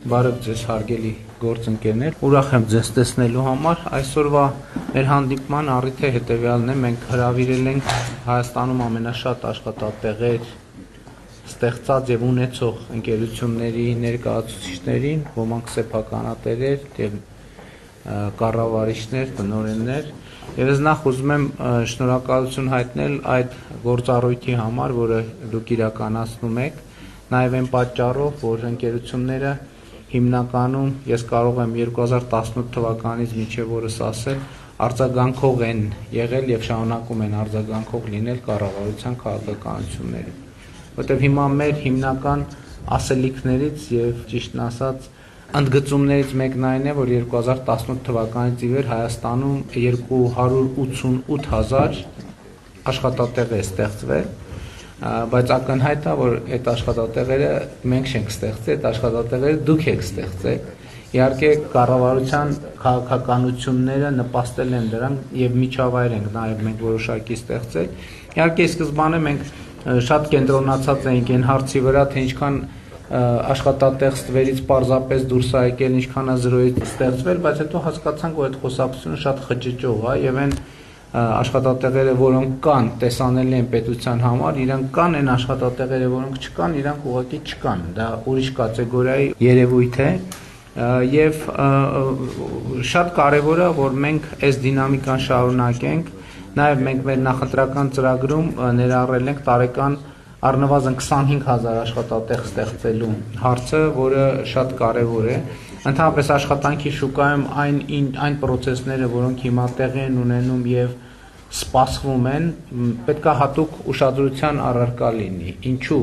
Բարև ձեզ հարգելի գործընկերներ, ուրախ եմ ձեզ տեսնելու համար։ Այսօրվա մեր հանդիպման առիթը հետևյալն է, մենք հրավիրել ենք Հայաստանում ամենաշատ աշխատատեղեր ստեղծած եւ ունեցող ընկերությունների ներկայացուցիչներին, ոմանք սեփականատերեր եւ կառավարիչներ, տնօրեններ, եւ ես նախ ուզում եմ շնորհակալություն հայտնել այդ գործառույթի համար, որը դուք իրականացնում եք, նաեւ այն պատճառով, որ ընկերությունները հիմնականում ես կարող եմ 2018 թվականից մինչև օրս ասել, արձագանքող են եղել եւ շարունակում են արձագանքող լինել կառավարության քաղաքականություններին, որտեղ հիմա մեր հիմնական ասելիքներից եւ ճիշտն ասած ընդգծումներից մեկն այն է, որ 2018 թվականից ի վեր Հայաստանում 288 հազար աշխատատեղ է ստեղծվել, բայց ակնհայտ է, որ այդ աշխատատեղերը մենք չենք ստեղծել, այդ աշխատատեղերը դուք եք ստեղծել։ Իհարկե կառավարության քաղաքականությունները նպաստել են դրան եւ միջավայր ենք նաեւ մենք որոշակի ստեղծել։ Իհարկե սկզբանե մենք շատ կենտրոնացած էինք այն հարցի վրա, թե ինչքան աշխատատեղ ստվերից պարզապես դուրս է եկել, ինչքան է զրոյից ստեղծվել, բայց հետո հասկացանք, որ այդ խոսակցությունը շատ խճճող է եւ այն աշխատատեղերը, որոնք կան, տեսանելի են պետության համար, իրանք կան, այն աշխատատեղերը, որոնք չկան, իրանք ուղղակի չկան։ Դա ուրիշ կատեգորիայի երևույթ է եւ շատ կարեւոր է, որ մենք այս դինամիկան շարունակենք։ Նաեւ մենք մեր նախընտրական ծրագրում ներառել ենք տարեկան առնվազն 25000 աշխատատեղ ստեղծելու հարցը, որը շատ կարեւոր է։ Ընդհանրապես աշխատանքի շուկայում այն process-ները, որոնք հիմա տեղի են ունենում եւ սպասվում են, պետք է հատուկ ուշադրության առարկա լինի։ Ինչու՞։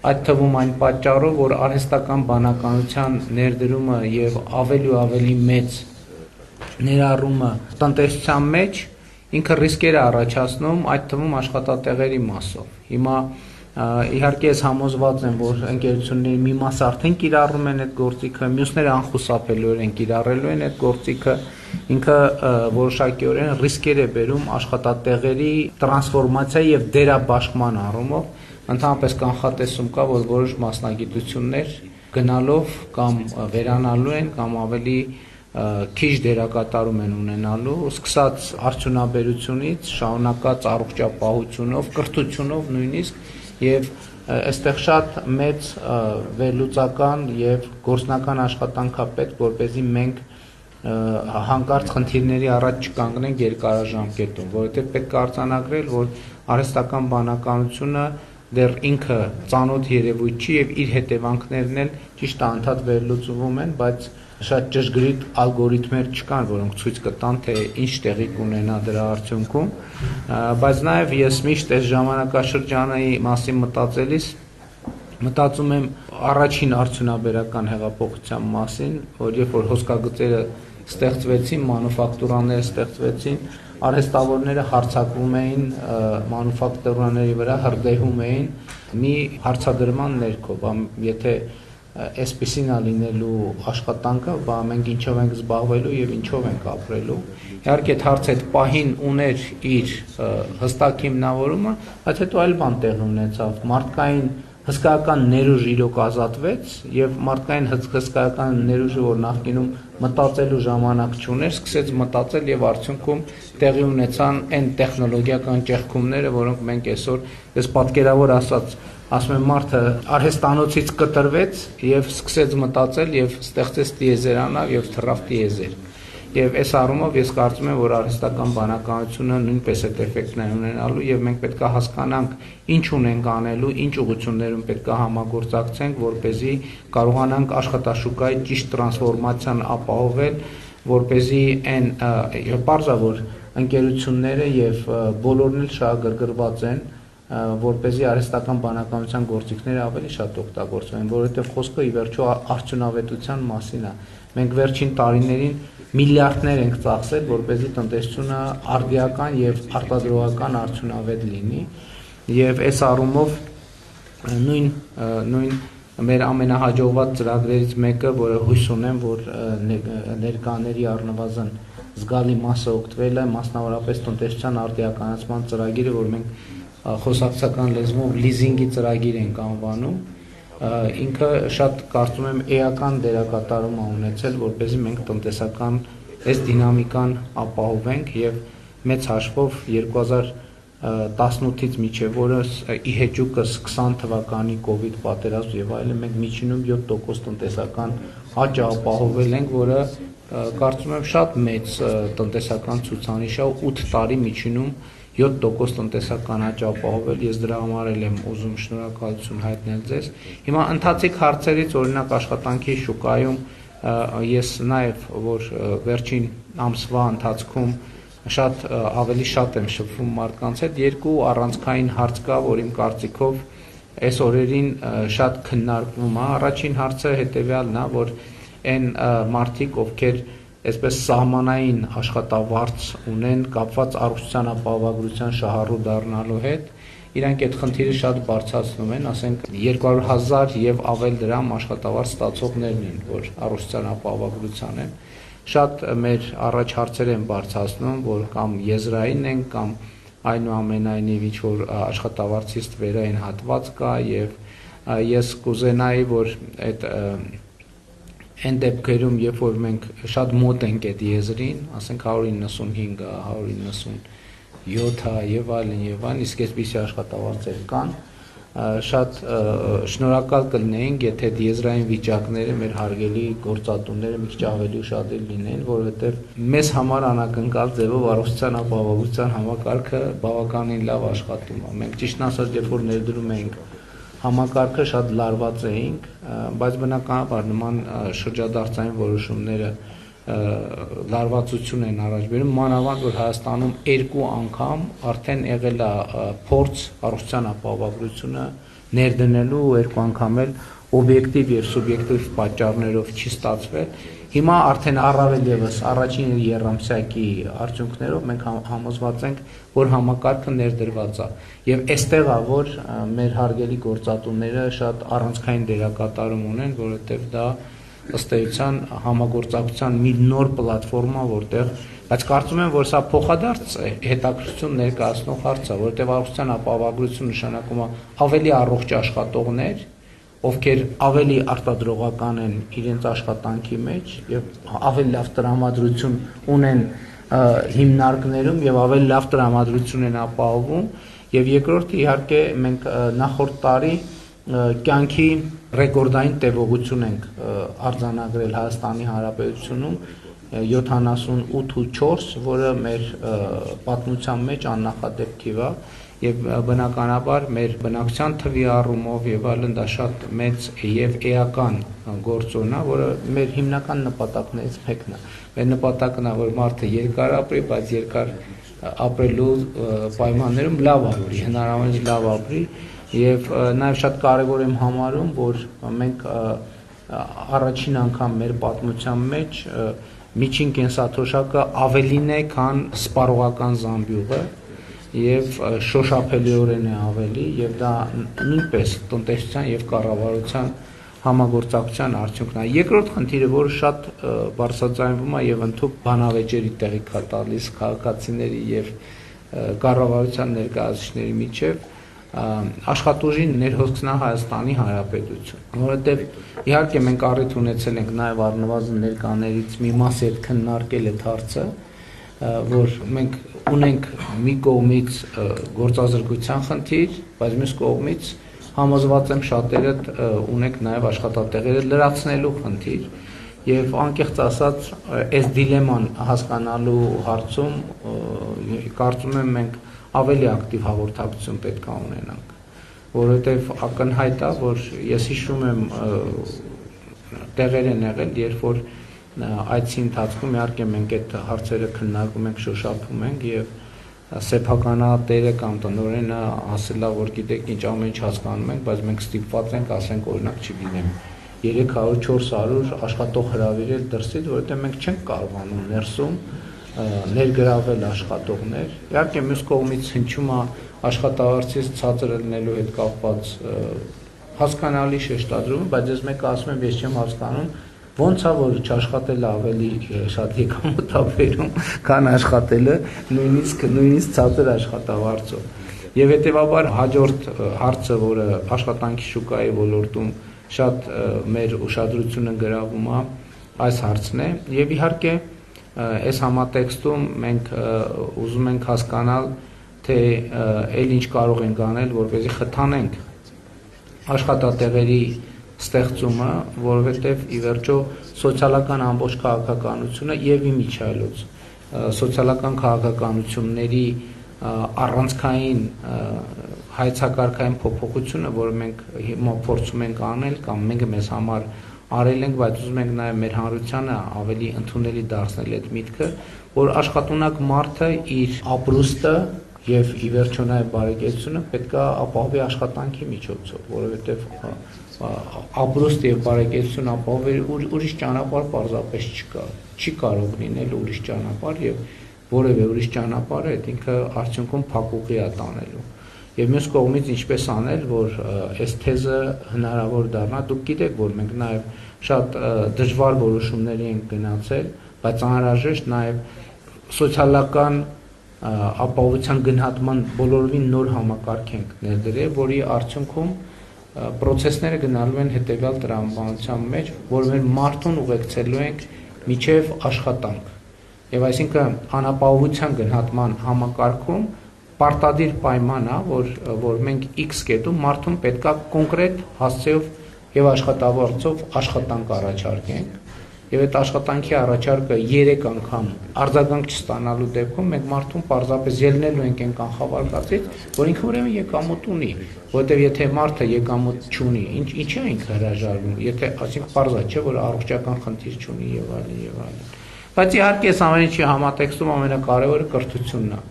Այդ թվում այն պատճառով, որ արհեստական բանականության ներդրումը եւ ավելի ու ավելի մեծ ներառումը տնտեսության մեջ ինքը ռիսկեր է առաջացնում, այդ թվում աշխատատեղերի մասով։ Հիմա իհարկե ես համոզված եմ, որ ընկերությունների մի մասը արդեն կիրառում են այդ գործիքը, մյուսները անխուսափելիորեն կիրառելու են այդ գործիքը, ինքը որոշակիորեն ռիսկեր է բերում աշխատատեղերի տրանսֆորմացիայի եւ դերաբաշխման առումով, ընդհանրապես կանխատեսում կա, որ որոշ մասնագիտություններ գնալով կամ վերանալու են կամ ավելի քիչ դերակատարում են ունենալու, սկսած արդյունաբերությունից, շարունակած առողջապահությունով, կրթությունով նույնիսկ եւ այստեղ շատ մեծ վերլուծական եւ գործնական աշխատանք է պետք, որպեսզի մենք հանկարծ խնդիրների առաջ չկանգնենք երկարաժամկետում, որովհետեւ պետք է արձանագրել, որ արհեստական բանականությունը դեռ ինքը ծանոթ երևույթ չի եւ իր հետևանքներն էլ ճիշտ է անդադ վերլուծվում են, բայց շատ ճշգրիտ ալգորիթմեր չկան, որոնք ցույց կտան, թե ինչ տեղի կունենա դրա արդյունքում, բայց նաև ես միշտ այս ժամանակաշրջանի մասին մտածելիս մտածում եմ առաջին արդյունաբերական հեղափոխության մասին, որ երբ որ հոսքագծերը ստեղծվեցին, մանուֆակտուրաները ստեղծվեցին, արհեստավորները հարձակվում էին մանուֆակտուրաների վրա, հրդեհում էին մի հարցադրման ներքո, եթե այսպեսին է լինելու աշխատանքը, բա մենք ինչով ենք զբաղվելու եւ ինչով ենք ապրելու։ Իհարկե այդ հարցը այդ պահին ուներ իր հստակ հիմնավորումը, բայց հետո այլ բան տեղի ունեցավ։ Մարդկային հսկայական ներուժ իրոք ազատվեց եւ մարդկային հսկայական ներուժը, որ նախկինում մտածելու ժամանակ չուներ, սկսեց մտածել եւ արդյունքում տեղի ունեցան այն տեխնոլոգիական ճեղքումները, որոնք մենք այսօր ես պատկերավոր ասած ասում եմ մարդը արհեստանոցից կտրվեց եւ սկսեց մտածել եւ ստեղծեց տիեզերանավ եւ թռավ տիեզեր։ Եվ այս առումով ես կարծում եմ, որ արհեստական բանականությունը նույնպես այդ էֆեկտն է ունենալու եւ մենք պետք է հասկանանք ինչ ունենք անելու, ինչ ուղղություններում պետք է համագործակցենք, որպեսզի կարողանանք աշխատաշուկայի ճիշտ տրանսֆորմացիան ապահովել, որպեսզի այն պարզա որ ընկերությունները եւ բոլորն էլ շահագրգռված են, որպեսզի արհեստական բանականության գործիքները ավելի շատ օգտագործվեն, որովհետև խոսքը ի վերջո արդյունավետության մասին է։ Մենք վերջին տարիներին միլիարդներ ենք ծախսել, որպեսզի տնտեսությունը արդիական եւ արտադրողական արդյունավետ լինի, եւ այս առումով նույն մեր ամենահաջողված ծրագրերից մեկը, որը հույս ունեմ, որ ներկաների առնվազն զգալի մասը օգտվել է, մասնավորապես տնտեսության արդիականացման ծրագիրը, որ մենք խոսակցական լեզվով լիզինգի ծրագիր ենք անվանում, ինքը շատ կարծում եմ էական դերակատարում է ունեցել, որպեսզի մենք տնտեսական այս դինամիկան ապահովենք եւ մեծ հաշվով 2018-ից մինչև օրս ի հեճուկս 20 թվականի կոവിഡ് պատերազմ եւ այլն մենք միջինում 7% տնտեսական աճ ապահովել ենք, որը կարծում եմ շատ մեծ տնտեսական ցուցանիշ է, 8 տարի միջինում 7% տնտեսական աճ ապահովել, ես դրա համար եմ ուզում շնորհակալություն հայտնել ձեզ։ Հիմա ընթացիկ հարցերից օրինակ աշխատանքի շուկայում ես նաև որ վերջին ամսվա ընթացքում ավելի շատ եմ շփվում մարդկանց հետ, երկու առանցքային հարց կա, որ իմ կարծիքով այս օրերին շատ քննարկվում է։ Առաջին հարցը հետևյալն է, որ այն մարդիկ, ովքեր այսպես սահմանային աշխատավարձ ունեն կապված առողջության ապահովագրության շահառու դառնալու հետ, իրանք այդ խնդիրը շատ բարձրացնում են, ասենք 200,000 եւ ավել դրամ աշխատավարձ ստացողներն են, որ առողջության ապահովագրության են, շատ մեր առաջ հարցեր են բարձրացնում, որ կամ եզրային են, կամ այնուամենայնիվ ինչ որ աշխատավարձից վերային հատված կա եւ ես կուզենայի, որ այդ այն դեպքերում, երբ որ մենք շատ մոտ ենք այդ եզրին, ասենք 195, 197 եւ այլն, իսկ այսպիսի աշխատավարձեր կան, շատ շնորհակալ կլինեինք, եթե եզրային վիճակները մեր հարգելի գործատուները մի քիչ ավելի ուշադիր լինեն, որովհետեւ մեզ համար անակնկալ ձևով առողջության ապահովության համակարգը բավականին լավ աշխատում է։ Մենք ճիշտն ասած, երբ որ ներդրում էինք համակարգը շատ լարված էինք, բայց բնականաբար նման շրջադարձային որոշումները լարվածություն են առաջ բերում, մանավանդ որ Հայաստանում 2 անգամ արդեն եղել է փորձ առողջության ապահովագրությունը ներդնելու, 2 անգամ էլ օբյեկտիվ եւ սուբյեկտիվ պատճառներով չի ստացվել։ Հիմա արդեն առավել եւս առաջին երամսյակի արդյունքներով մենք համոզված ենք, որ համակարգը ներդրված է եւ այստեղ է, որ մեր հարգելի գործատուները շատ առանցքային դերակատարում ունեն, որովհետեւ դա ըստ էության համագործակցության մի նոր պլատֆորմա, որտեղ, բայց կարծում եմ, որ սա փոխադարձ հետաքրքրություն ներկայացնող հարց է, որտեղ առողջության ապահովագրություն նշանակում է ավելի առողջ աշխատողներ, ովքեր ավելի արտադրողական են իրենց աշխատանքի մեջ եւ ավելի լավ տրամադրություն ունեն հիմնարկներում եւ ավելի լավ տրամադրություն են ապահովում եւ երկրորդը իհարկե մենք նախորդ տարի կյանքի ռեկորդային տևողություն ենք արձանագրել Հայաստանի Հանրապետությունում 78.4, որը մեր պատմության մեջ աննախադեպ թիվ է եւ բնականաբար մեր բնակչության թվի առումով եւ այլն դա շատ մեծ եւ էական գործոն է, որը մեր հիմնական նպատակներից մեկն է։ Մեր նպատակն է, որ մարդը երկար ապրի, բայց երկար ապրելու պայմաններում լավ ապրի, հնարավորինս լավ ապրի եւ նաեւ շատ կարեւոր եմ համարում, որ մենք առաջին անգամ մեր պատմության մեջ միջին կենսաթոշակը ավելին է, քան սպառողական զամբյուղը եւ շոշափելիորեն է ավելի եւ դա նույնպես տնտեսության եւ կառավարության համագործակցության արդյունքն է։ Երկրորդ խնդիրը, որը շատ բարձրաձայնվում է եւ ընդհանուր բանավեճերի տեղիք է տալիս քաղաքացիների եւ կառավարության ներկայացուցիչների միջեւ աշխատուժի ներհոսքն է Հայաստանի Հանրապետություն, որովհետև իհարկե մենք առիթ ունեցել ենք նաև առնվազն ներկաներից մի մասի հետ քննարկել այդ հարցը, որ մենք ունենք մի կողմից գործազրկության խնդիր, բայց մյուս կողմից համոզված եմ շատերդ ունենք նաև աշխատատեղերը լրացնելու խնդիր եւ անկեղծ ասած այս դիլեման հասկանալու հարցում կարծում եմ մենք ավելի ակտիվ հաղորդակցություն պետք է ունենանք, որովհետև ակնհայտ է, որ ես հիշում եմ տեղեր են եղել, երբ որ այցի ընթացքում իհարկե մենք այդ հարցերը քննարկում ենք, շոշափում ենք եւ սեփականատերը կամ տնօրենը ասել է, որ գիտեք ինչ ամեն ինչ հասկանում ենք, բայց մենք ստիպված ենք, ասենք օրինակ չգիտեմ 300-400 աշխատող հրավիրել դրսից, որովհետև մենք չենք կարողանում ներսում ներգրավել աշխատողներ։ Իհարկե մյուս կողմից հնչում է աշխատավարձից ցածր լինելու հետ կապված հասկանալի շեշտադրումը, բայց ես մեկը ասում եմ, ես չեմ հասկանում, ոնց է որ չաշխատելը ավելի շատ եկամուտ է բերում, քան աշխատելը նույնիսկ ցածր աշխատավարձով։ Եվ հետեւաբար հաջորդ հարցը, որը աշխատանքի շուկայի ոլորտում շատ մեր ուշադրությունը գրավում է այս հարցն է եւ իհարկե այս համատեքստում մենք ուզում ենք հասկանալ թե այլ ինչ կարող ենք անել որպեսզի խթանենք աշխատատեղերի ստեղծումը, որովհետև ի վերջո սոցիալական ամբողջ քաղաքականությունը եւ իմիջիայլոց սոցիալական քաղաքականությունների առանցքային հայեցակարգային փոփոխությունը, որը մենք հիմա փորձում ենք անել կամ մենք մեզ համար արել ենք, բայց ուզում ենք նաեւ մեր հանրությանը ավելի ընդունելի դարձնել այդ միտքը, որ աշխատունակ մարդը իր ապրուստը եւ ի վերջո նաեւ բարեկեցությունը պետք է ապահովի աշխատանքի միջոցով, որովհետեւ ապրուստ եւ բարեկեցություն ապահովել ուրիշ ճանապարհ պարզապես չկա, չի կարող լինել ուրիշ ճանապարհ եւ որևէ ուրիշ ճանապարհ այդ ինքը արդյունքում փակուղի է տանելու։ Եվ մյուս կողմից ինչպես անել, որ այս թեզը հնարավոր դառնա, դուք գիտեք, որ մենք նաեւ շատ դժվար որոշումների ենք գնացել, բայց անհրաժեշտ նաեւ սոցիալական ապահովության գնահատման բոլորովին նոր համակարգ ենք ներդրել, որի արդյունքում պրոցեսները գնալու են հետևյալ տրամաբանության մեջ, որ մեր մարդուն ուղեկցելու ենք միջև աշխատանք։ Եվ այսինքն անապահովության գնահատման համակարգում պարտադիր պայման է, որ մենք X կետում մարդուն պետքա կոնկրետ հասցեով եւ աշխատավարձով աշխատանք առաջարկենք։ Եվ այդ աշխատանքի առաջարկը 3 անգամ արձագանք չստանալու դեպքում մենք մարդուն պարզապես ելնելու ենք այն կանխավարկածից, որ ինքը ուրեմն եկամուտ ունի, որովհետև եթե մարդը եկամուտ չունի, ինչի է ինքը հրաժարվում, եթե ասենք պարզ է, չէ, որ առողջական խնդիր չունի եւ այլն եւ այլն։ Բայց իհարկե այս ամեն ինչի համատեքստում ամենակարևորը կրթությունն է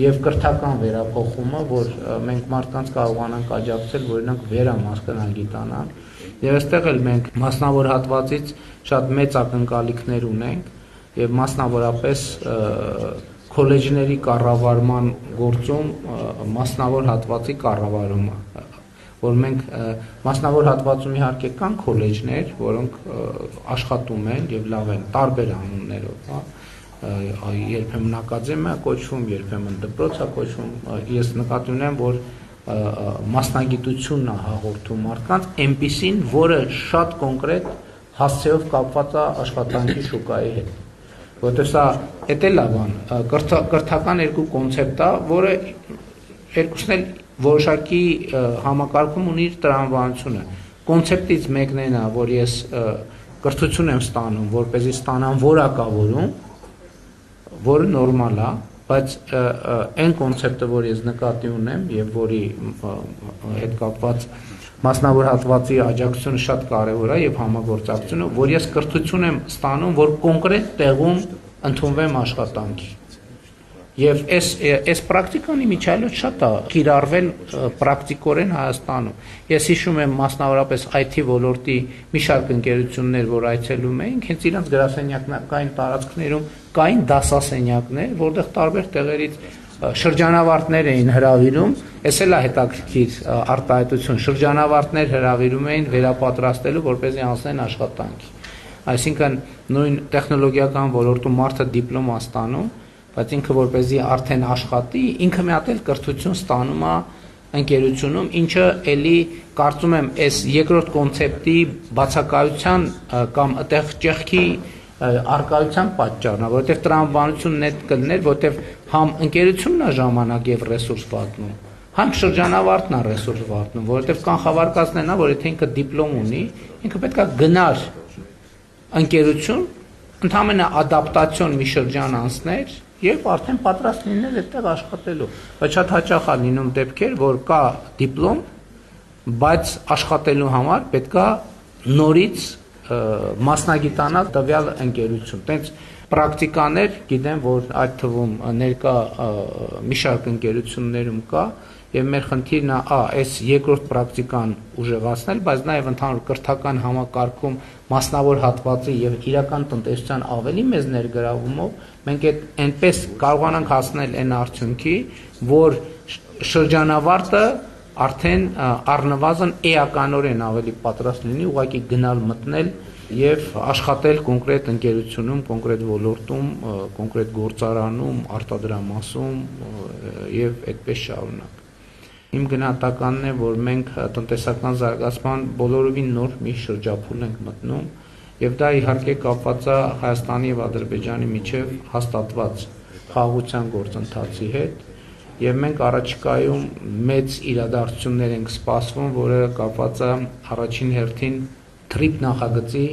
եւ կրթական վերափոխումը, որ մենք մարդկանց կարողանանք աջակցել, որ նրանք վերամասկնան գիտանան։ Եվ այստեղ էլ մենք մասնավոր հատվածից շատ մեծ ակնկալիքներ ունենք եւ մասնավորապես քոլեջների կառավարման գործում մասնավոր հատվածի կառավարումը, որ մենք մասնավոր հատվածում իհարկե կան քոլեջներ, որոնք աշխատում են եւ լավ են տարբեր անուններով, հա, երբեմն ակադեմիա կոչվում, երբեմն դպրոց է կոչվում, ես նկատի ունեմ, որ մասնագիտությունն է հաղորդում մարդկանց, այնպիսին, որը շատ կոնկրետ հասցեով կապված է աշխատանքի շուկայի հետ։ Որտեղ սա էդ է լավան, կրթական երկու կոնցեպտ է, որը երկուսն էլ որոշակի համակարգում ունի իր տրամաբանությունը։ Կոնցեպտից մեկն է, որ ես կրթություն եմ ստանում, որպեսզի ստանամ որակավորում, որը նորմալ է, բայց այն կոնցեպտը, որ ես նկատի ունեմ եւ որի հետ կապված մասնավոր հատվածի աջակցությունը շատ կարեւոր է եւ համագործակցությունը, որ ես կրթություն եմ ստանում, որ կոնկրետ տեղում ընդունվեմ աշխատանքի։ Եվ այս պրակտիկան իմիջիայլոց շատ է կիրառվել պրակտիկորեն Հայաստանում։ Ես հիշում եմ մասնավորապես IT ոլորտի մի շարք ընկերություններ, որ այցելում էինք, հենց իրանց գրասենյակային տարածքներում կային դասասենյակներ, որտեղ տարբեր տեղերից շրջանավարտներ էին հրավիրում, այս էլ է հետաքրքիր արտահայտություն, շրջանավարտներ հրավիրում էին վերապատրաստելու, որպեսզի անցնեն աշխատանքի։ Այսինքն նույն տեխնոլոգիական ոլորտում մարդը դիպլոմ է ստանում, բայց ինքը որպեսզի արդեն աշխատի, ինքը մի հատ էլ կրթություն ստանում է ընկերությունում, ինչը էլի կարծում եմ այս երկրորդ կոնցեպտի բացակայության կամ այդտեղ ճեղքի արկայության պատճառն է, որովհետև տրամաբանությունն այդ կլներ, որովհետև համ ընկերությունն է ժամանակ եւ ռեսուրս վատնում, համ շրջանավարտն է ռեսուրս վատնում, որովհետև կանխավարկածն է, որ եթե ինքը դիպլոմ ունի, ինքը պետք է գնար ընկերություն, ընդհանրապես ադապտացիոն մի շրջան անցներ եւ արդեն պատրաստ լինել այդտեղ աշխատելու։ Բայց շատ հաճախ է լինում դեպքեր, որ կա դիպլոմ, բայց աշխատելու համար պետքա նորից մասնագիտանալ տվյալ ընկերություն։ Տենց պրակտիկաներ գիտեմ, որ այդ թվում ներկա մի շարք ընկերություններում կա եւ մեր խնդիրն է այս երկրորդ պրակտիկան ուժեղացնել, բայց նաեւ ընդհանուր կրթական համակարգում մասնավոր հատվածի եւ իրական տնտեսության ավելի մեծ ներգրավումով մենք այնպես կարողանանք հասնել այն արդյունքի, որ շրջանավարտը արդեն առնվազն էականորեն ավելի պատրաստ լինի ուղղակի գնալ մտնել եւ աշխատել կոնկրետ ընկերությունում, կոնկրետ ոլորտում, կոնկրետ գործարանում, արտադրամասում եւ այդպես շարունակ։ Իմ գնահատականն է, որ մենք տնտեսական զարգացման բոլորովին նոր մի շրջափուլ ենք մտնում, եւ դա իհարկե կապված է Հայաստանի եւ Ադրբեջանի միջև հաստատված խաղաղության գործընթացի հետ, եւ մենք առաջիկայում մեծ իրադարձություններ ենք սպասվում, որը կապված է առաջին հերթին TRIP նախագծի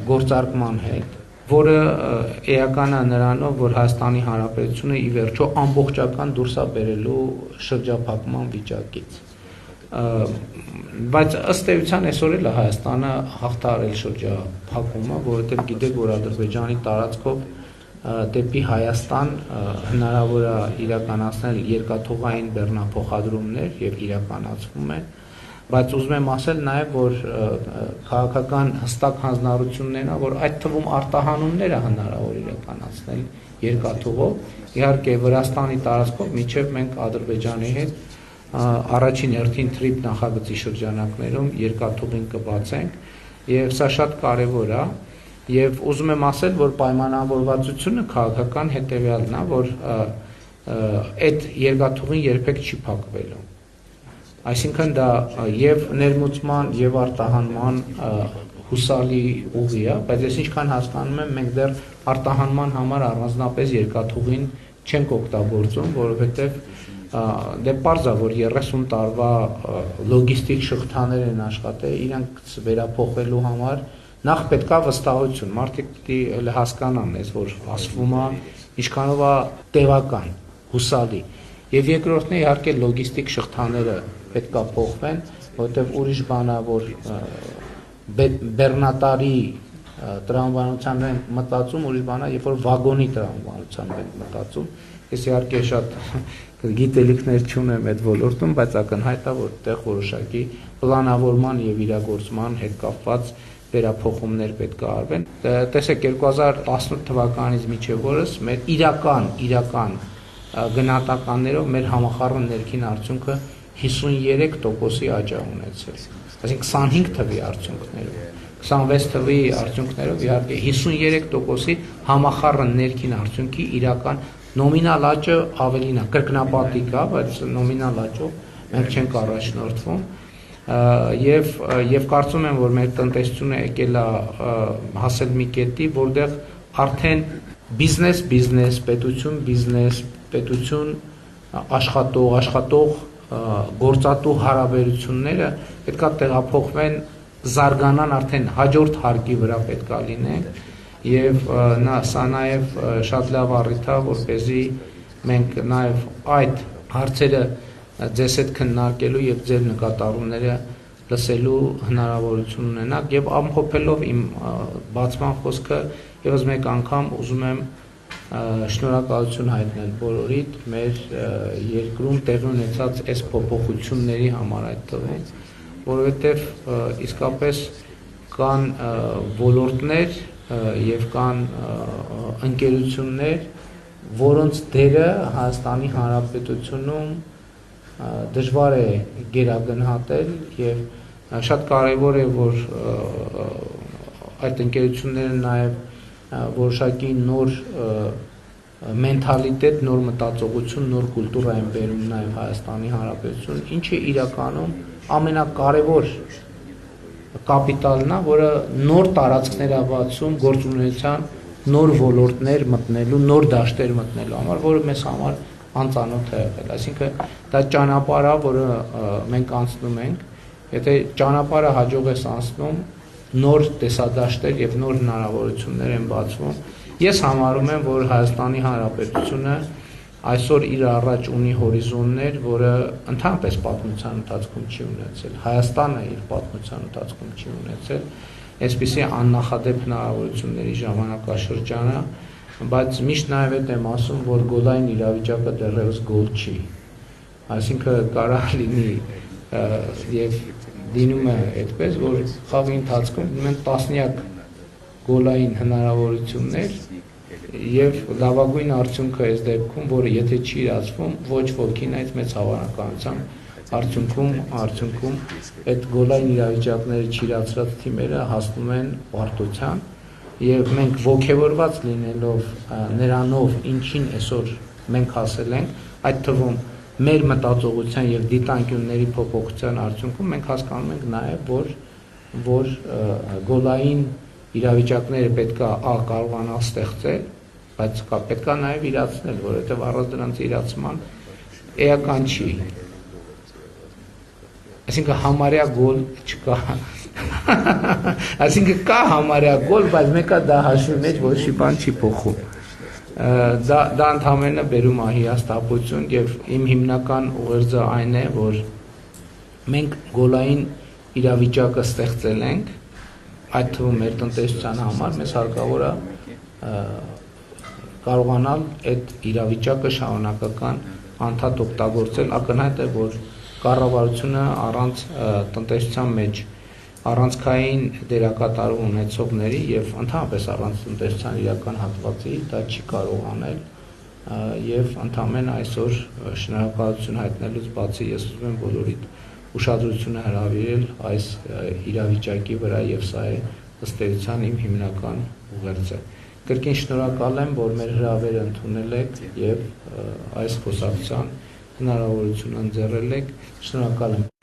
գործարկման հետ, որը էական է նրանով, որ Հայաստանի Հանրապետությունը ի վերջո ամբողջական դուրս է բերելու շրջափակման վիճակից։ Բայց ըստ էության այսօր էլ Հայաստանը հաղթարել շրջափակումը, որովհետև գիտեք, որ Ադրբեջանի տարածքով դեպի Հայաստան հնարավոր է իրականացնել երկաթուղային բեռնափոխադրումներ եւ իրականացվում են, բայց ուզում եմ ասել նաև, որ քաղաքական հստակ հանձնառություններն է, որ այդ թվում արտահանումները հնարավոր իրականացնել երկաթուղով, իհարկե Վրաստանի տարածքով, մինչև մենք Ադրբեջանի հետ առաջին հերթին TRIP նախագծի շրջանակներում երկաթուղին կբացենք, եւ սա շատ կարեւոր է, եւ ուզում եմ ասել, որ պայմանավորվածությունը քաղաքական հետեւյալն է, որ այդ երկաթուղին երբեք չի փակվելու։ Այսինքն դա եւ ներմուծման եւ արտահանման հուսալի ուղի է, բայց ես ինչքան հասկանում եմ, մենք դեռ արտահանման համար առանձնապես երկաթուղին չենք օգտագործում, որովհետեւ դե պարզ է, որ 30 տարվա լոգիստիկ շղթաներ են աշխատել, իրանք վերափոխելու համար նախ պետքա վստահություն, մարդիկ պիտի հասկանան, որ ասվում է ինչքանով է տևական, հուսալի։ Եվ երկրորդն է իհարկե լոգիստիկ շղթաները պետքա փոխվեն, որովհետև ուրիշ բան է, որ բեռնատարի տրամաբանության ենք մտածում, ուրիշ բան է, երբ որ վագոնի տրամաբանության ենք մտածում։ Ես իհարկե շատ գիտելիքներ չունեմ այդ ոլորտում, բայց ակնհայտ է, որ այդտեղ որոշակի պլանավորման եւ իրագործման հետ կապված վերափոխումներ պետք է արվեն։ Տեսեք 2018 թվականից մինչև օրս մեր իրական գնահատականներով մեր համախառն ներքին արդյունքը 53%-ի աճ է ունեցել։ Այսինքն 25 թվի արդյունքներով, 26 թվի արդյունքներով իհարկե 53%-ի համախառն ներքին արդյունքի իրական նոմինալ աճը ավելին է, կրկնապատիկ է, բայց նոմինալ աճով մենք չենք առաջնորդվում։ Եվ կարծում եմ, որ մեր տնտեսությունը եկել է հասել մի կետի, որտեղ արդեն բիզնես, պետություն, աշխատող, գործատու հարաբերությունները պետքա տեղափոխվեն, զարգանան արդեն հաջորդ հարկի վրա պետքա լինեն, եւ սա նաեւ շատ լավ առիթ է, որպեսզի մենք նաեւ այդ հարցերը ձեզ հետ քննարկելու եւ ձեր նկատառումները լսելու հնարավորություն ունենաք եւ ամփոփելով իմ բացման խոսքը եւս մեկ անգամ ուզում եմ շնորհակալություն հայտնել բոլորիդ մեր երկրում տեղի ունեցած այս փոփոխությունների համար այդ թվում, որովհետեւ իսկապես կան ոլորտներ եւ կան ընկերություններ, որոնց դերը Հայաստանի Հանրապետությունում դժվար է գերագնահատել եւ շատ կարեւոր է, որ այդ ընկերությունները նաեւ որոշակի նոր մենթալիտետ, նոր մտածողություն, նոր կուլտուրա են բերում նաեւ Հայաստանի Հանրապետություն, ինչը իրականում ամենակարևոր կապիտալն է, որը նոր տարածքներ է բացում գործունեության նոր ոլորտներ մտնելու, նոր դաշտեր մտնելու համար, որը մեզ համար անծանոթ է եղել, այսինքն դա ճանապարհ է, որը մենք անցնում ենք, եթե ճանապարհը հաջող ես անցնում, նոր տեսադաշտեր եւ նոր հնարավորություններ են բացվում։ Ես համարում եմ, որ Հայաստանի Հանրապետությունը այսօր իր առաջ ունի հորիզոններ, որը ընդհանրապես պատմության ընթացքում չի ունեցել։ Հայաստանը իր պատմության ընթացքում չի ունեցել այսպիսի աննախադեպ հնարավորությունների ժամանակաշրջանը, բայց միշտ նաև այդ եմ ասում, որ գոլային իրավիճակը դեռևս գոլ չի։ Այսինքն կարող լինի եւ դինում է այդպես, որ խաղի ընթացքում ունեն տասնյակ գոլային հնարավորություններ եւ լավագույն արդյունքը այս դեպքում, որը եթե չի իրացվում, ոչ ոքին այդ մեծ հավանականությամբ արդյունքում այդ գոլային իրավիճակները չիրացրած թիմերը հասնում են պարտության եւ մենք ողջևորված լինելով նրանով, ինչին այսօր մենք հասել ենք, այդ թվում մեր մտածողության եւ դիտանկյունների փոփոխության արդյունքում մենք հասկանում ենք նաեւ, որ գոլային իրավիճակները պետքա կարողանալ ստեղծել, բայց պետքա նաեւ իրացնել, որովհետեւ առանց դրանց իրացման էական չի։ Այսինքն համարյա գոլ չկա։ Այսինքն կա համարյա գոլ, բայց մեկը դա հաշվի մեջ որոշի բան չի փոխում։ Դա ընդհանրապես բերում է հիասթափություն եւ իմ հիմնական ուղերձը այն է, որ մենք գոլային իրավիճակը ստեղծել ենք, այդ թվում մեր տնտեսության համար մեզ հարկավոր է կարողանալ այդ իրավիճակը շարունակական անդադ օգտագործել, ակնհայտ է, որ կառավարությունը առանց տնտեսության մեջ առանցքային դերակատարում ունեցողների եւ ընդհանրապես առանց տնտեսության իրական հատվածի դա չի կարող անել եւ ընդհանրապես այսօր շնորհակալություն հայտնելուց բացի ես ուզում եմ բոլորիդ ուշադրությունը հրավիրել այս իրավիճակի վրա եւ սա է ըստ էության իմ հիմնական ուղերձը։ Կրկին շնորհակալ եմ, որ մեր հրավերը ընդունել եք եւ այս խոսակցության հնարավորությունը ընձեռել եք։ Շնորհակալ եմ։